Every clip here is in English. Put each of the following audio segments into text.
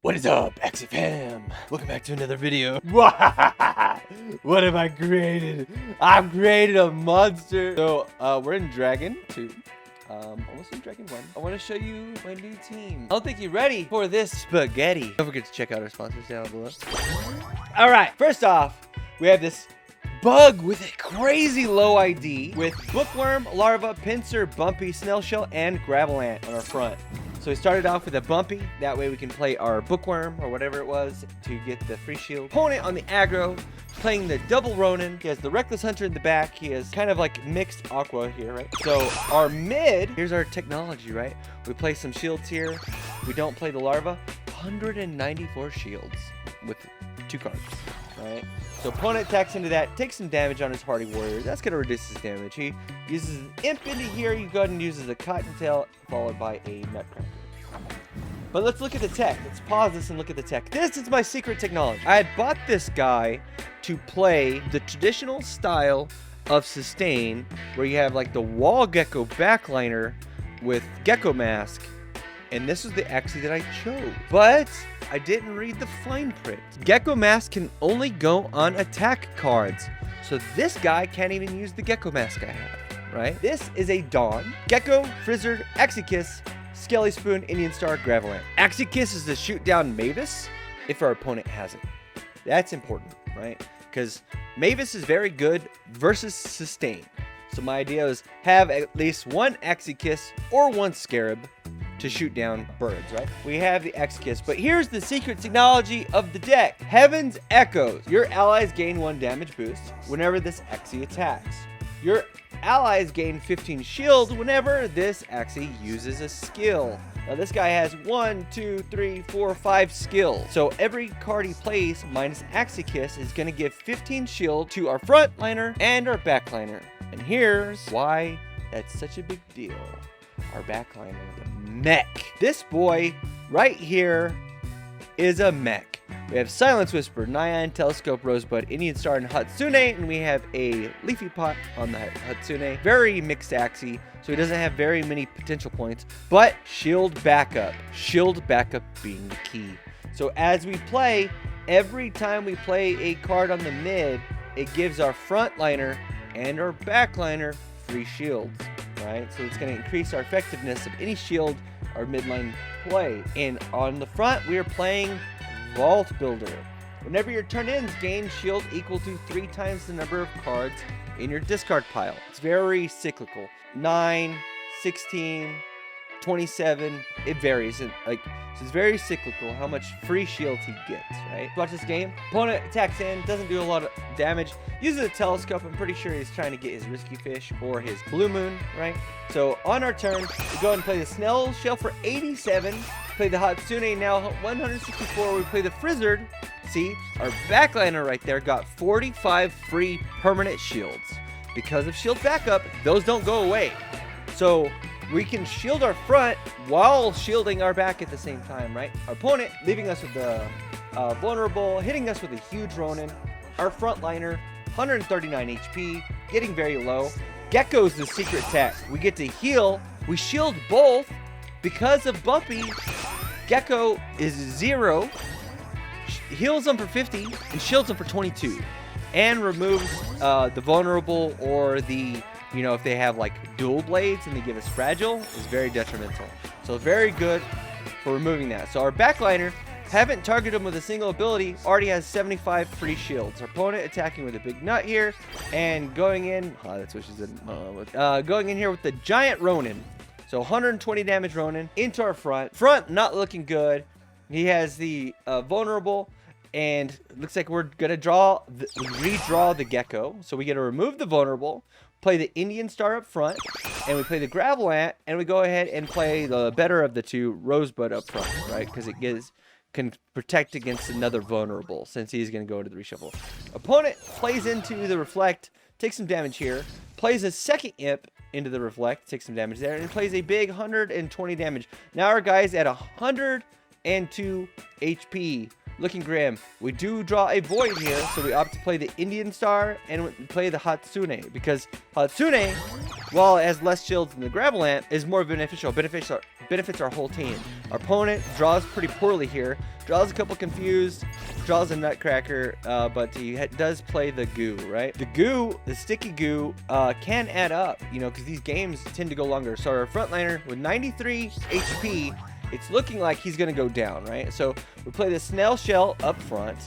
What is up, Axie fam? Welcome back to another video. What have I created? I've created a monster. So, we're in Dragon 2. Almost in Dragon 1. I want to show you my new team. I don't think you're ready for this spaghetti. Don't forget to check out our sponsors down below. All right, first off, we have this bug with a crazy low ID with bookworm, larva, pincer, bumpy, snail shell, and gravel ant on our front. So we started off with a bumpy. That way we can play our bookworm or whatever it was to get the free shield. Opponent on the aggro, playing the double Ronin. He has the reckless hunter in the back. He has kind of like mixed aqua here, right? So our mid, here's our technology, right? We play some shields here. We don't play the larva. 194 shields with 2 cards, right? So opponent attacks into that, takes some damage on his hardy warrior. That's gonna reduce his damage. He uses an imp into here. You go ahead and uses a cottontail followed by a nutcracker. But let's look at the tech. Let's pause this and look at the tech. This is my secret technology. I had bought this guy to play the traditional style of sustain, where you have like the wall gecko backliner with gecko mask. And this was the Axie that I chose. But I didn't read the fine print. Gecko mask can only go on attack cards. So this guy can't even use the gecko mask I have, right? This is a Dawn, Gecko, Frizzard, Axie Kiss, Skelly Spoon, Indian Star, Gravelant. Axie Kiss is to shoot down Mavis if our opponent has it. That's important, right? Because Mavis is very good versus sustain. So my idea is have at least one Axie Kiss or one Scarab to shoot down birds, right? We have the Axie Kiss, but here's the secret technology of the deck. Heaven's Echoes. Your allies gain 1 damage boost whenever this Axie attacks. Your allies gain 15 shield whenever this Axie uses a skill. Now this guy has 1, 2, 3, 4, 5 skills. So every card he plays minus Axie Kiss is gonna give 15 shield to our front liner and our back liner. And here's why that's such a big deal. Our backliner, the mech. This boy right here is a mech. We have Silence Whisper, Nyan, Telescope, Rosebud, Indian Star, and Hatsune, and we have a Leafy Pot on the Hatsune. Very mixed Axie, so he doesn't have very many potential points, but shield backup. Shield backup being the key. So as we play, every time we play a card on the mid, it gives our front liner and our back liner free shields. Right, so it's going to increase our effectiveness of any shield our midline play. And on the front, we are playing Vault Builder. Whenever your turn ends, gain shield equal to 3 times the number of cards in your discard pile. It's very cyclical. 9, 16, 27, it varies. So it's very cyclical how much free shield he gets, right? Watch this game. Opponent attacks in, doesn't do a lot of damage. Uses a telescope. I'm pretty sure he's trying to get his risky fish or his blue moon, right? So on our turn, we go ahead and play the snail shell for 87. Play the Hatsune now 164. We play the Frizzard. See, our backliner right there got 45 free permanent shields. Because of shield backup, those don't go away. So we can shield our front while shielding our back at the same time, right? Our opponent leaving us with the vulnerable, hitting us with a huge Ronin. Our front liner, 139 HP, getting very low. Gecko's the secret tech. We get to heal. We shield both because of Bumpy. Gecko is 0, heals them for 50, and shields them for 22. And removes the vulnerable or the, you know, if they have like dual blades and they give us fragile, is very detrimental. So very good for removing that. So our backliner, haven't targeted him with a single ability, already has 75 free shields. Our opponent attacking with a big nut here and going in, that's what she said, going in here with the giant Ronin. So 120 damage Ronin into our front. Front not looking good. He has the vulnerable. And looks like we're gonna redraw the Gecko. So we get to remove the vulnerable, play the Indian Star up front, and we play the Gravel Ant, and we go ahead and play the better of the 2, Rosebud up front, right? Because it can protect against another vulnerable since he's gonna go into the reshuffle. Opponent plays into the Reflect, takes some damage here, plays a second Imp into the Reflect, takes some damage there, and plays a big 120 damage. Now our guy's at 102 HP. Looking grim. We do draw a void here, so we opt to play the Indian Star and play the Hatsune, because Hatsune, while it has less shields than the Gravelant, is more beneficial. benefits our whole team. Our opponent draws pretty poorly here. Draws a couple confused, draws a nutcracker, but he does play the goo, right? The goo, the sticky goo, can add up, you know, because these games tend to go longer. So our frontliner with 93 HP, it's looking like he's going to go down, right? So we play the snail shell up front.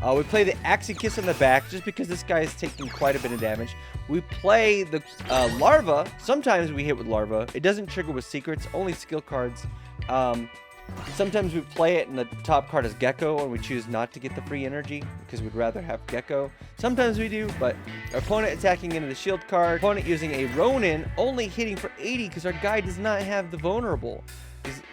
We play the Axie kiss on the back just because this guy is taking quite a bit of damage. We play the larva. Sometimes we hit with larva. It doesn't trigger with secrets, only skill cards. Sometimes we play it and the top card is Gecko and we choose not to get the free energy because we'd rather have Gecko. Sometimes we do, but our opponent attacking into the shield card. Opponent using a Ronin, only hitting for 80 because our guy does not have the vulnerable.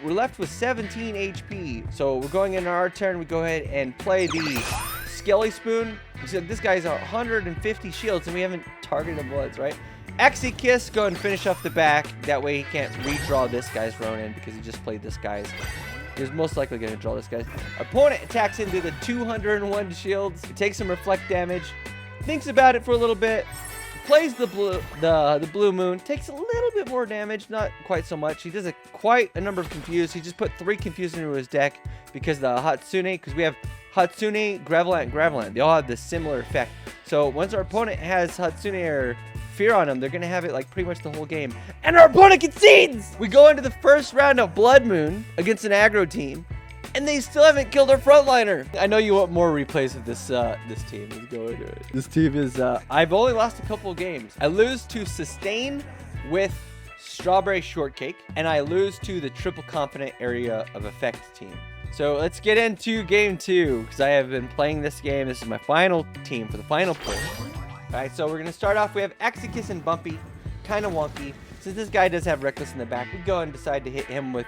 We're left with 17 HP. So we're going into our turn. We go ahead and play the Skelly Spoon. So this guy's 150 shields and we haven't targeted bloods, right? Axie Kiss, go and finish off the back. That way he can't redraw this guy's Ronin because he just played this guy's. He's most likely going to draw this guy's. Opponent attacks into the 201 shields. He takes some reflect damage. Thinks about it for a little bit. Plays the blue moon. Takes a little bit more damage. Not quite so much. He does quite a number of confused. He just put 3 confused into his deck because the Hatsune. Because we have Hatsune, Gravelant, and Gravelant. They all have the similar effect. So once our opponent has Hatsune or Fear on them, they're gonna have it like pretty much the whole game, and our opponent concedes. We go into the first round of Blood Moon against an aggro team, and they still haven't killed our frontliner. I know you want more replays of this this team. Let's go into it. This team is I've only lost a couple of games. I lose to Sustain with Strawberry Shortcake, and I lose to the Triple Confident Area of Effect team. So let's get into game 2 because I have been playing this game. This is my final team for the final push. Alright, so we're going to start off. We have Axie Kiss and Bumpy. Kind of wonky. Since this guy does have Reckless in the back, we go and decide to hit him with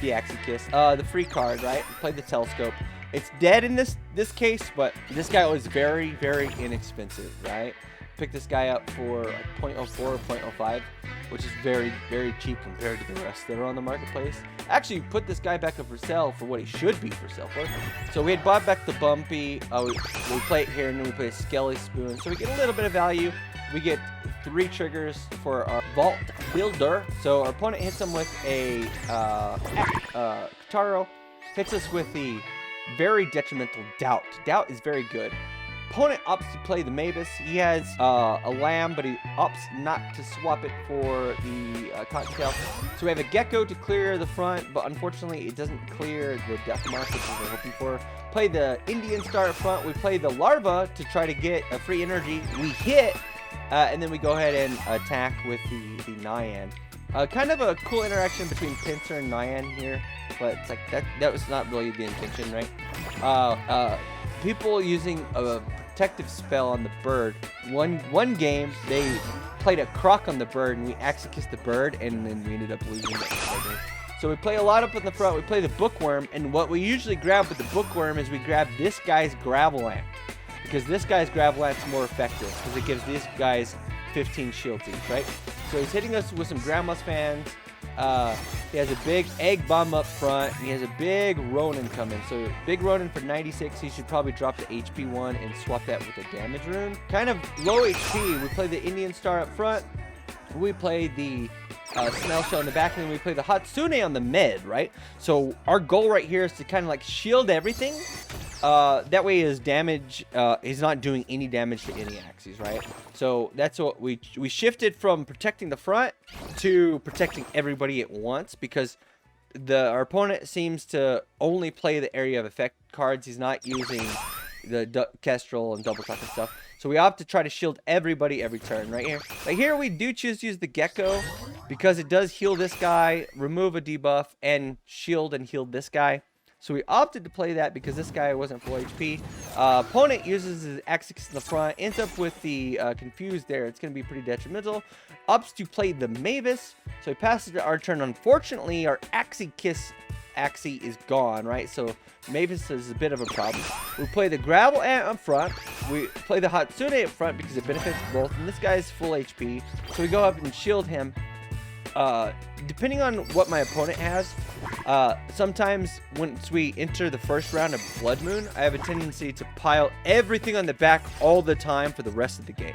the Axie Kiss. The free card, right? We play the Telescope. It's dead in this case, but this guy was very, very inexpensive, right? Pick this guy up for 0.04 or 0.05, which is very, very cheap compared to the rest that are on the marketplace. Actually, put this guy back up for sale for what he should be for sale for. So we had bought back the Bumpy. We play it here, and then we play a Skelly Spoon. So we get a little bit of value. We get 3 triggers for our Vault Builder. So our opponent hits him with a Kataro. Hits us with the very detrimental Doubt. Doubt is very good. Opponent opts to play the Mavis. He has a Lamb, but he opts not to swap it for the Cottontail. So we have a Gecko to clear the front, but unfortunately it doesn't clear the Death Mark, which we're hoping for. Play the Indian Star up front. We play the Larva to try to get a free energy. We hit, and then we go ahead and attack with the Nyan. Kind of a cool interaction between Pinsir and Nyan here, but it's like that was not really the intention, right? People using a protective spell on the bird. One game they played a croc on the bird and we Axie kissed the bird and then we ended up losing that. So we play a lot up in the front. We play the Bookworm, and what we usually grab with the Bookworm is we grab this guy's Gravelant, because this guy's Gravelant's more effective because it gives these guys 15 shields each, right? So he's hitting us with some Grandma's fans. He has a big egg bomb up front, and he has a big Ronin coming. So big Ronin for 96. He should probably drop the HP 1 and swap that with a damage rune. Kind of low HP. We play the Indian Star up front. We play the Snail Shell in the back, and then we play the Hatsune on the mid, right? So our goal right here is to kind of like shield everything. That way his damage, he's not doing any damage to any Axies, right? So that's what we shifted from protecting the front to protecting everybody at once, because our opponent seems to only play the area of effect cards. He's not using the Kestrel and Double Talk and stuff. So we opt to try to shield everybody every turn right here. Right here we do choose to use the Gecko because it does heal this guy, remove a debuff, and shield and heal this guy. So we opted to play that because this guy wasn't full HP. Opponent uses his Axie in the front, ends up with the Confused there. It's going to be pretty detrimental. Opts to play the Mavis. So he passes to our turn. Unfortunately, our Axie Kiss Axie is gone, right? So Mavis is a bit of a problem. We play the Gravel Ant up front. We play the Hatsune up front because it benefits both. And this guy's full HP. So we go up and shield him. Depending on what my opponent has, sometimes once we enter the first round of Blood Moon, I have a tendency to pile everything on the back all the time for the rest of the game.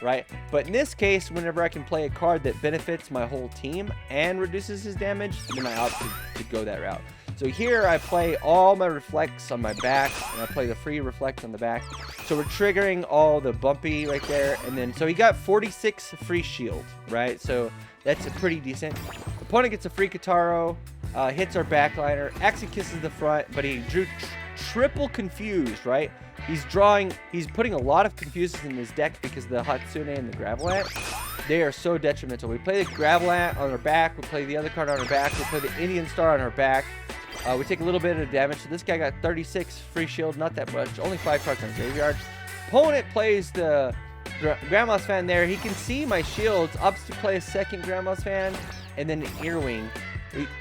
right? But in this case, whenever I can play a card that benefits my whole team and reduces his damage, then I opt to go that route. So here I play all my reflects on my back, and I play the free reflect on the back. So we're triggering all the bumpy right there, and then so he got 46 free shield, right? So that's a pretty decent. Opponent gets a free Kataro, hits our backliner. Axie kisses the front, but he drew triple confused, right? He's putting a lot of confuses in his deck because of the Hatsune and the Gravelant. They are so detrimental. We play the Gravelant on our back. We play the other card on our back. We play the Indian Star on our back. We take a little bit of damage. So this guy got 36 free shield, not that much. Only 5 cards on graveyard. Opponent plays the Grandma's Fan there. He can see my shields. Opts to play a second Grandma's Fan and then an Earwing.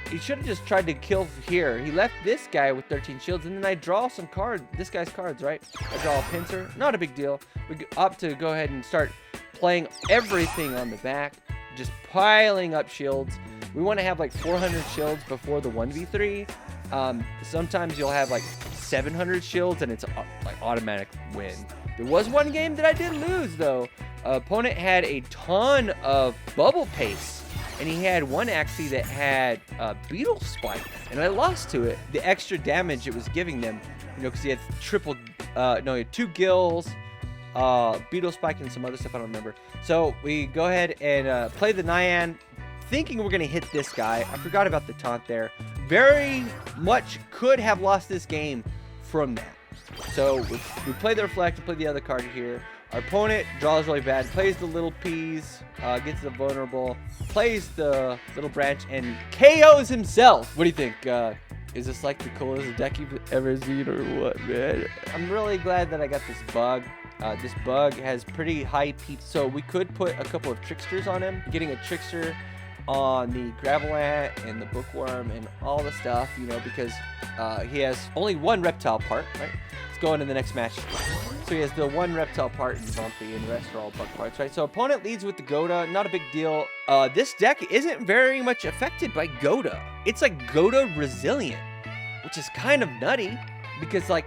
He should have just tried to kill here. He left this guy with 13 shields, and then I draw some cards. This guy's cards, right? I draw a Pincer. Not a big deal. We opt to go ahead and start playing everything on the back. Just piling up shields. We want to have like 400 shields before the 1v3. Sometimes you'll have like 700 shields and it's like automatic win. There was one game that I did lose though. Opponent had a ton of bubble paste, and he had one Axie that had beetle spike, and I lost to it. The extra damage it was giving them, you know, because he had he had 2 gills, beetle spike, and some other stuff I don't remember. So we go ahead and play the Nyan, thinking we're gonna hit this guy. I forgot about the taunt there. Very much could have lost this game from that. So we play the reflect, we play the other card here. Our opponent draws really bad, plays the little peas, gets the vulnerable, plays the little branch, and KOs himself. What do you think? Is this like the coolest deck you've ever seen or what, man? I'm really glad that I got this bug. This bug has pretty high peep, so we could put a couple of tricksters on him. Getting a trickster on the Gravelant and the Bookworm and all the stuff, you know, because he has only one reptile part, right? Let's go into the next match. So he has the one reptile part in Bumpy, and the rest are all bug parts, right? So opponent leads with the Goda, not a big deal. This deck isn't very much affected by Goda. It's like Goda resilient, which is kind of nutty because like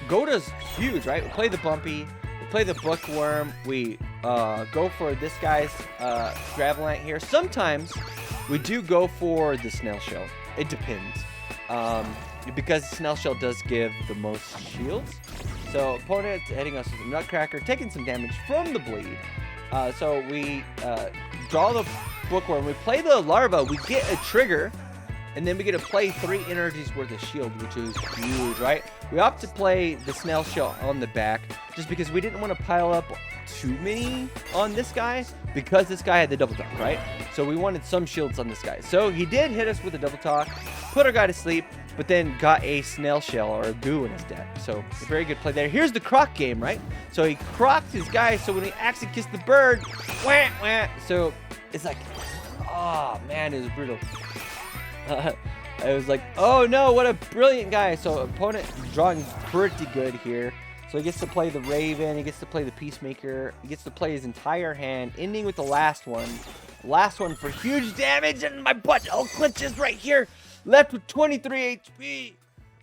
Goda's huge, right? We play the Bumpy, we play the Bookworm, we go for this guy's Gravelant here. Sometimes we do go for the Snail Shell. It depends. Because Snail Shell does give the most shields. So opponent hitting us with a Nutcracker, taking some damage from the bleed. So we draw the Bookworm, we play the Larva, we get a trigger, and then we get to play 3 energies worth of shield, which is huge, right? We opt to play the Snail Shell on the back, just because we didn't want to pile up too many on this guy, because this guy had the double talk, right? So we wanted some shields on this guy. So he did hit us with a double talk, put our guy to sleep, but then got a Snail Shell or a goo in his deck. So a very good play there. Here's the croc game, right? So he crocked his guy, so when he actually kissed the bird, wah, wah. So it's like, oh man, it was brutal. I was like, oh no, what a brilliant guy. So opponent drawing pretty good here. So he gets to play the Raven, he gets to play the Peacemaker, he gets to play his entire hand, ending with the last one. Last one for huge damage, and my butt all clenches right here. Left with 23 HP.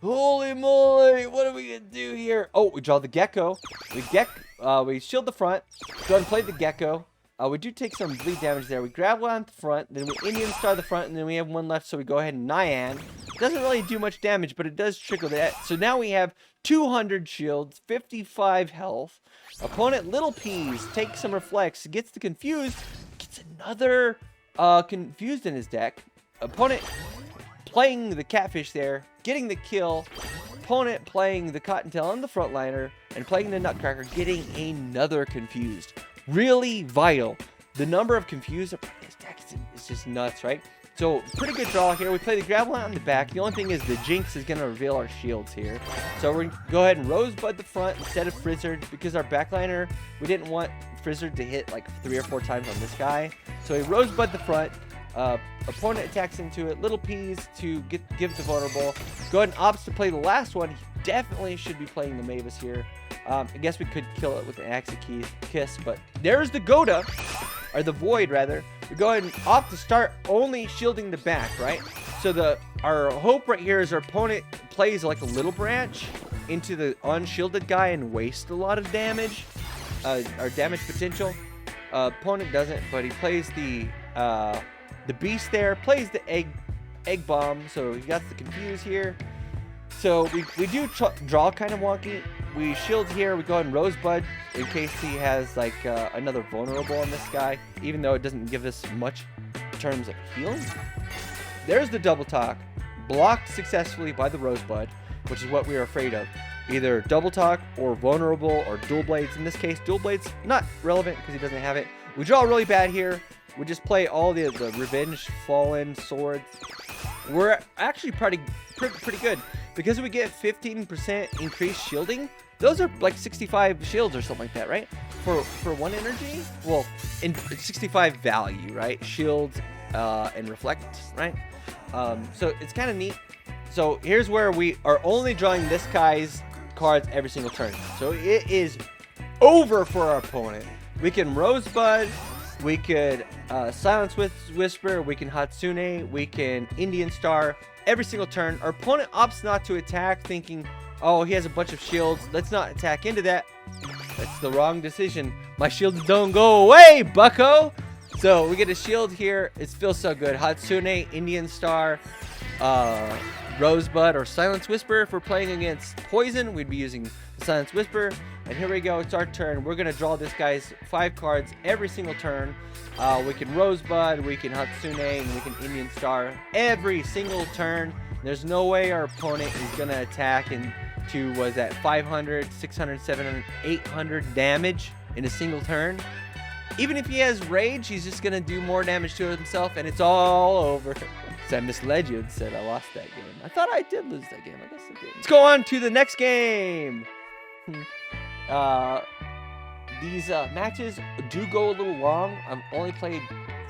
Holy moly, what are we gonna do here? Oh, we draw the Gecko. We shield the front. Go ahead and play the Gecko. We do take some bleed damage there. We grab one at the front, then we Indian Star the front, and then we have one left, so we go ahead and Nyan. Doesn't really do much damage, but it does trickle that. So now we have 200 shields, 55 health. Opponent Little Peas takes some reflects, gets the confused, gets another confused in his deck. Opponent playing the Catfish there, getting the kill. Opponent playing the Cottontail on the frontliner, and playing the Nutcracker, getting another confused. Really vital. The number of confused in this deck is just nuts, right? So pretty good draw here. We play the Gravelant on the back. The only thing is the Jinx is going to reveal our shields here. So we're going to go ahead and Rosebud the front instead of Frizzard, because our backliner, we didn't want Frizzard to hit like 3 or 4 times on this guy. So he Rosebud the front. Opponent attacks into it. Little Peas to give the vulnerable. Go ahead and opts to play the last one. He definitely should be playing the Mavis here. I guess we could kill it with an Axie kiss, but there's the Goda, or the Void rather. We go ahead and opt to start only shielding the back, right? So our hope right here is our opponent plays like a little branch into the unshielded guy and wastes a lot of damage. our damage potential. Opponent doesn't, but he plays the beast there, plays the egg bomb, so he got the confuse here. So we do draw kind of wonky. We shield here. We go ahead and Rosebud in case he has like another vulnerable on this guy, even though it doesn't give us much in terms of healing. There's the double talk, blocked successfully by the Rosebud, which is what we were afraid of. Either double talk or vulnerable or dual blades. In this case, dual blades not relevant because he doesn't have it. We draw really bad here. We just play all the revenge fallen swords. We're actually pretty good because we get 15% increased shielding. Those are like 65 shields or something like that, right? For 1 energy? Well, in 65 value, right? Shields and reflect, right? So it's kind of neat. So here's where we are only drawing this guy's cards every single turn. So it is over for our opponent. We can Rosebud, we could Silence Whisper, we can Hatsune, we can Indian Star every single turn. Our opponent opts not to attack, thinking, oh, he has a bunch of shields, let's not attack into that. That's the wrong decision. My shields don't go away, bucko. So we get a shield here. It feels so good. Hatsune, Indian Star, Rosebud, or Silence Whisper. If we're playing against Poison, we'd be using the Silence Whisper. And here we go. It's our turn. We're going to draw this guy's 5 cards every single turn. We can Rosebud, we can Hatsune, and we can Indian Star every single turn. There's no way our opponent is going to attack into, was that 500, 600, 700, 800 damage in a single turn. Even if he has rage, he's just going to do more damage to himself, and it's all over. So I misled you and said I lost that game. I thought I did lose that game. I guess I did. Let's go on to the next game. These matches do go a little long. I've only played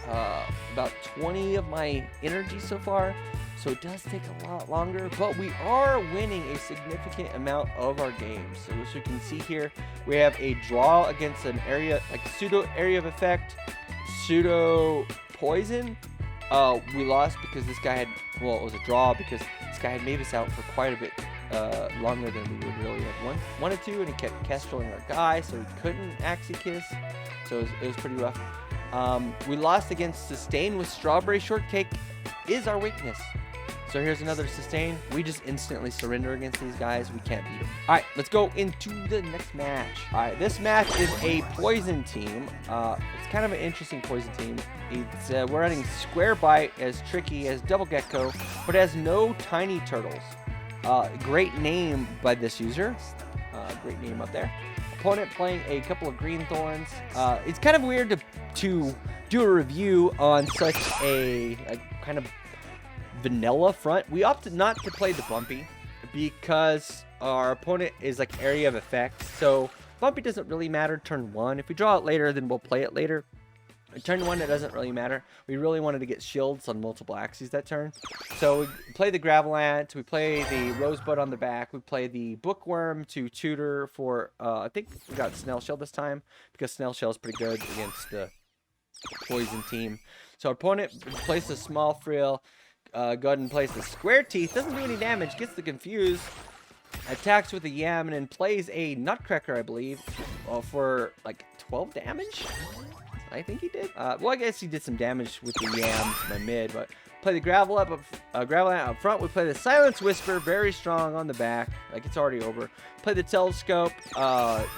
about 20 of my energy so far, so it does take a lot longer, but we are winning a significant amount of our games. So as you can see here, we have a draw against an area, like a pseudo area of effect, pseudo poison. We lost because this guy had, well, it was a draw because this guy had made us out for quite a bit longer than we would really have wanted to, and he kept kestraling our guy, so he couldn't Axie kiss. So it was pretty rough. We lost against Sustain with Strawberry Shortcake is our weakness. So here's another Sustain. We just instantly surrender against these guys. We can't beat them. All right, let's go into the next match. All right, this match is a Poison team. It's kind of an interesting Poison team. It's we're running Square Bite as Tricky as Double Gecko, but it has no Tiny Turtles. Great name by this user. Great name up there. Opponent playing a couple of Green Thorns. It's kind of weird to do a review on such a kind of vanilla front. We opted not to play the Bumpy because our opponent is like area of effect. So Bumpy doesn't really matter turn 1. If we draw it later, then we'll play it later. Turn 1, it doesn't really matter. We really wanted to get shields on multiple Axies that turn. So we play the Gravelant, we play the Rosebud on the back, we play the Bookworm to tutor for, I think we got Snail Shell this time, because Snail Shell is pretty good against the Poison team. So our opponent plays the Small Frill, go ahead and plays the Square Teeth, doesn't do any damage, gets the Confuse, attacks with a Yam, and then plays a Nutcracker, I believe, for like 12 damage? I think he did. Well, I guess he did some damage with the Yams, my mid, but play the Gravelant up front. We play the Silence Whisper, very strong on the back, like it's already over. Play the Telescope,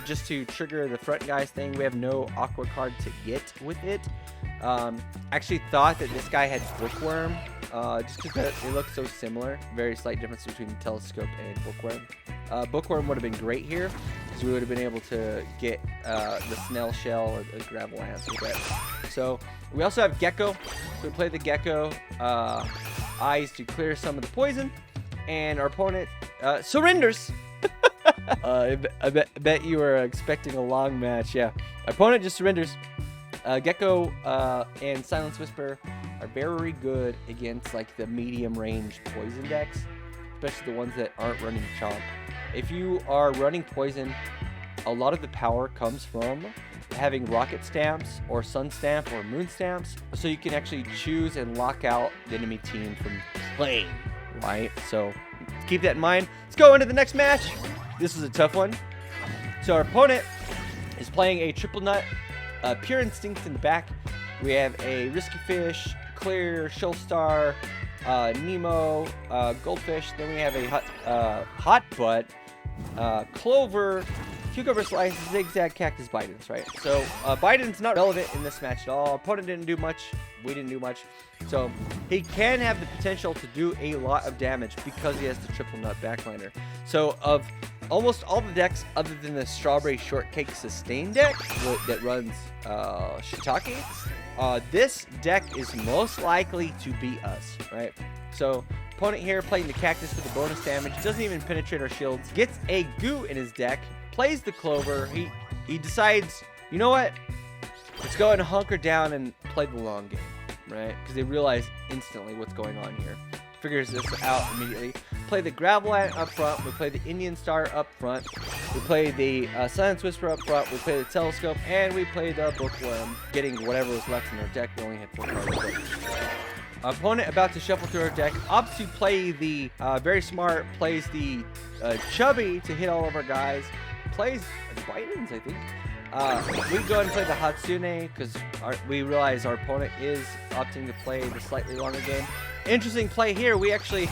just to trigger the front guys thing. We have no Aqua card to get with it. Actually thought that this guy had Bookworm, just because they look so similar. Very slight difference between Telescope and Bookworm. Bookworm would have been great here, because we would have been able to get the Snail Shell or the Gravelant with that. So we also have Gecko. So we play the Gecko Eyes to clear some of the poison, and our opponent surrenders. I bet you were expecting a long match. Yeah, our opponent just surrenders. Gecko and Silence Whisper are very good against like the medium range poison decks, especially the ones that aren't running Chomp. If you are running Poison, a lot of the power comes from having Rocket Stamps or Sun Stamp or Moon Stamps, so you can actually choose and lock out the enemy team from playing, right? So keep that in mind. Let's go into the next match. This is a tough one. So our opponent is playing a triple nut, Pure Instinct in the back. We have a Risky Fish, Clear, Shoal Star, Nemo, Goldfish. Then we have a Hot Butt, Clover, Cucumber Slice, Zigzag, Cactus, Biden's, right? So Biden's not relevant in this match at all. Our opponent didn't do much. We didn't do much. So he can have the potential to do a lot of damage because he has the triple nut backliner. So of almost all the decks other than the Strawberry Shortcake Sustain deck that runs Shiitake, this deck is most likely to beat us, right? So opponent here playing the Cactus with the bonus damage, doesn't even penetrate our shields, gets a Goo in his deck, plays the Clover. He decides, you know what? Let's go and hunker down and play the long game, right? Because they realize instantly what's going on here. Figures this out immediately. Play the Gravelant up front. We play the Indian Star up front. We play the Silence Whisper up front. We play the Telescope, and we play the Bookworm, getting whatever was left in our deck. We only had 4 cards. Our opponent about to shuffle through our deck opts to play the very smart, plays the Chubby to hit all of our guys, plays Biden's, I think. We go ahead and play the Hatsune because we realize our opponent is opting to play the slightly longer game. Interesting play here. We actually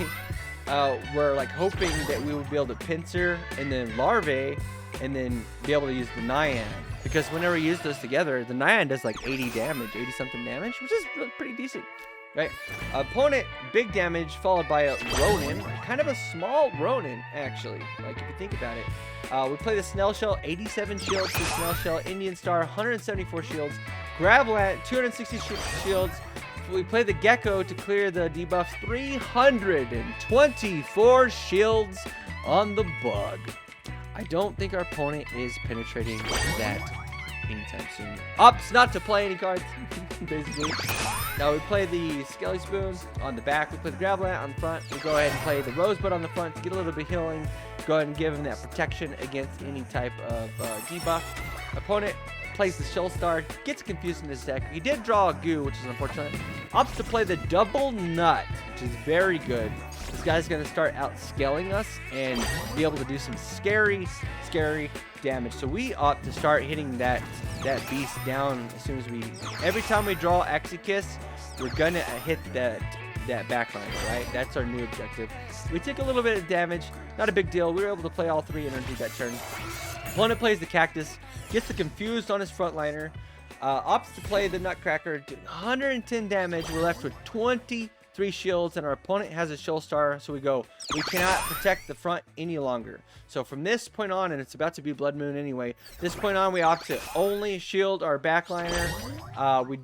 were like hoping that we would be able to pincer and then larvae and then be able to use the Nyan, because whenever we use those together, the Nyan does like 80 something damage, which is pretty decent, right? Opponent, big damage, followed by a Ronin, kind of a small Ronin actually, like if you think about it. We play the Snail Shell, 87 shields to Snail Shell, Indian Star, 174 shields, Gravelant, 260 shields. We play the Gecko to clear the debuffs, 324 shields on the Bug. I don't think our opponent is penetrating that anytime soon. Opts not to play any cards, basically. Now we play the Skelly Spoon on the back. We play the Gravelant on the front. We go ahead and play the Rosebud on the front to get a little bit of healing. Go ahead and give him that protection against any type of debuff. Opponent plays the Shoal Star, gets confused in his deck. He did draw a Goo, which is unfortunate. Opts to play the Double Nut, which is very good. This guy's going to start out scaling us and be able to do some scary damage. So we opt to start hitting that beast down as soon as we... Every time we draw Axie Kiss, we're going to hit that backliner, right? That's our new objective. We take a little bit of damage, not a big deal. We were able to play all 3 energy that turn. Opponent plays the Cactus, gets the Confused on his frontliner, opts to play the Nutcracker, 110 damage. We're left with 23 shields, and our opponent has a Shoal Star, so we cannot protect the front any longer. So from this point on, and it's about to be Blood Moon anyway, this point on we opt to only shield our backliner. We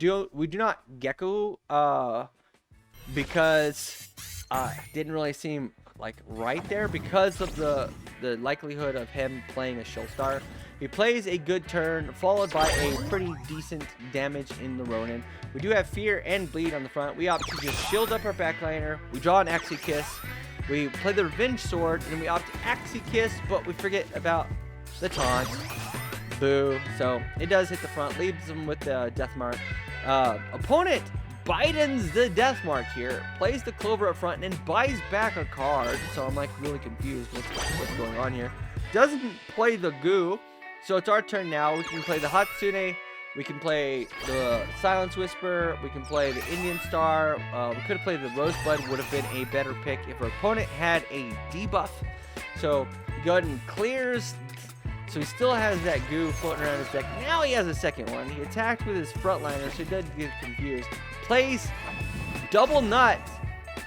do not Gecko because it didn't really seem like right there because of the likelihood of him playing a Shoal Star. He plays a good turn, followed by a pretty decent damage in the Ronin. We do have Fear and Bleed on the front. We opt to just shield up our backliner. We draw an Axie Kiss. We play the Revenge Sword, and we opt to Axie Kiss, but we forget about the taunt. Boo. So it does hit the front, leaves him with the Death Mark. Opponent Biden's the Death Mark here, plays the Clover up front, and then buys back a card. So I'm like really confused what's going on here. Doesn't play the Goo. So it's our turn now. We can play the Hatsune. We can play the Silence Whisper. We can play the Indian Star. We could have played the Rosebud. Would have been a better pick if our opponent had a debuff. So he go ahead and clears. So he still has that Goo floating around his deck. Now he has a second one. He attacked with his frontliner, so he does get confused. Plays Double Nut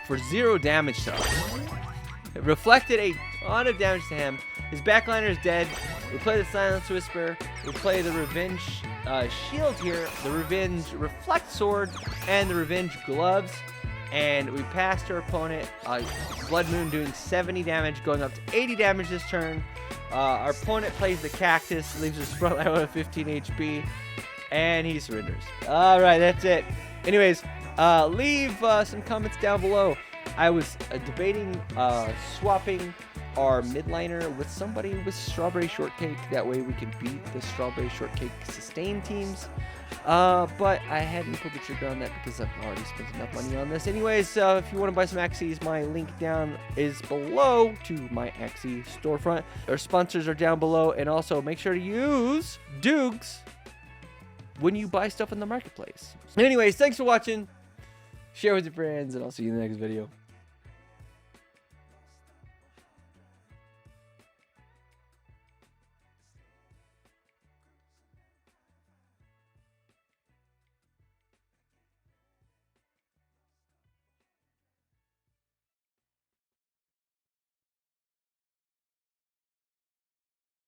for 0 damage to us. It reflected a ton of damage to him. His backliner is dead. We play the Silence Whisper. We play the Revenge Shield here, the Revenge Reflect Sword, and the Revenge Gloves. And we pass to our opponent. Blood Moon doing 70 damage, going up to 80 damage this turn. Our opponent plays the Cactus, leaves his frontline with 15 HP, and he surrenders. All right, that's it. Anyways, leave some comments down below. I was debating swapping our midliner with somebody with strawberry shortcake. That way we can beat the strawberry shortcake sustain teams. But I hadn't pulled the trigger on that because I've already spent enough money on this. Anyways, if you want to buy some Axies, my link down is below to my Axie storefront. Our sponsors are down below, and also make sure to use Dewgs when you buy stuff in the marketplace. Anyways, thanks for watching. Share with your friends, and I'll see you in the next video.